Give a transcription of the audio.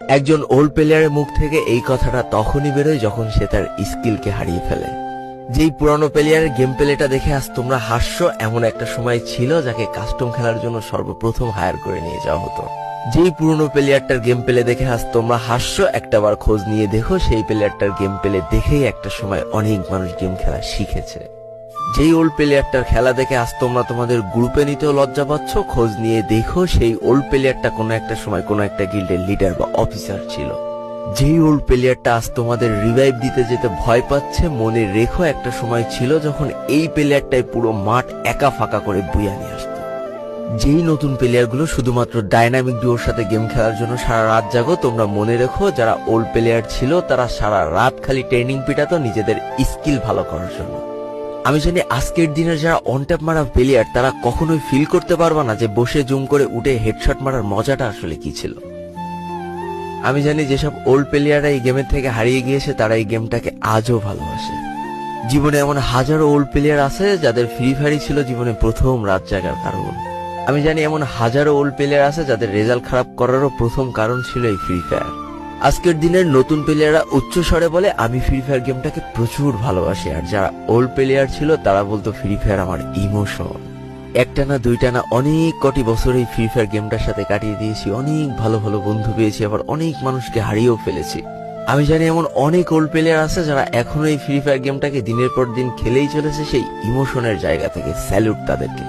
একজন ওল্ড প্লেয়ারের মুখ থেকে এই কথাটা তখনই বেরোয় যখন সে তার স্কিলকে হারিয়ে ফেলে। যেই পুরানো প্লেয়ারের গেম প্লেটা দেখে আজ তোমরা হাসছো, এমন একটা সময় ছিল যাকে কাস্টম খেলার জন্য সর্বপ্রথম হায়ার করে নিয়ে যাওয়া হতো। যেই পুরনো প্লেয়ারটার গেম প্লে দেখে আজ তোমরা হাসছো, একটাবার খোঁজ নিয়ে দেখো সেই প্লেয়ারটার গেম প্লে দেখেই একটা সময় অনেক মানুষ গেম খেলা শিখেছে। যেই ওল্ড প্লেয়ারটার খেলা দেখে আজ তোমরা তোমাদের গ্রুপে নিতেও লজ্জা পাচ্ছ, খোঁজ নিয়ে দেখো সেই ওল্ড প্লেয়ারটা কোনো একটা সময় কোনো একটা গিল্ডের লিডার বা অফিসার ছিল। যেই ওল্ড প্লেয়ারটা আজ তোমাদের রিভাইভ দিতে যেতে ভয় পাচ্ছে, মনে রেখো একটা সময় ছিল যখন এই প্লেয়ারটাই পুরো মাঠ একা ফাঁকা করে বুইয়া নিয়ে আসতো। যেই নতুন প্লেয়ারগুলো শুধুমাত্র ডাইনামিক ডুয়োর সাথে গেম খেলার জন্য সারা রাত জাগো, তোমরা মনে রেখো যারা ওল্ড প্লেয়ার ছিল তারা সারা রাত খালি ট্রেনিং পিটাতো নিজেদের স্কিল ভালো করার জন্য। আমি জানি আজকের দিনের যারা অন ট্যাপ মারা প্লেয়ার তারা কখনোই ফিল করতে পারবা না যে বসে জুম করে উঠে হেডশট মারার মজাটা আসলে কি ছিল। আমি জানি যেসব ওল্ড প্লেয়াররা এই গেমের থেকে হারিয়ে গিয়েছে তারা এই গেমটাকে আজও ভালোবাসে। জীবনে এমন হাজারো ওল্ড প্লেয়ার আছে যাদের ফ্রি ফায়ারই ছিল জীবনে প্রথম রাত জাগার কারণ। আমি জানি এমন হাজারো ওল্ড প্লেয়ার আছে যাদের রেজাল্ট খারাপ করারও প্রথম কারণ ছিল এই ফ্রি ফায়ার। আজকের দিনের নতুন প্লেয়াররা উচ্চ স্বরে বলে আমি ফ্রি ফায়ার গেমটাকে প্রচুর ভালোবাসি, আর যারা ওল্ড প্লেয়ার ছিল তারা বলতো ফ্রি ফায়ার আমার ইমোশন। একটা না দুইটা না অনেক কটি বছর এই ফ্রি ফায়ার গেমটার সাথে কাটিয়ে দিয়েছি, অনেক ভালো ভালো বন্ধু পেয়েছি, আবার অনেক মানুষকে হারিয়েও ফেলেছি। আমি জানি এমন অনেক ওল্ড প্লেয়ার আছে যারা এখনো এই ফ্রি ফায়ার গেমটাকে দিনের পর দিন খেলেই চলেছে সেই ইমোশনের জায়গা থেকে। স্যালুট তাদেরকে।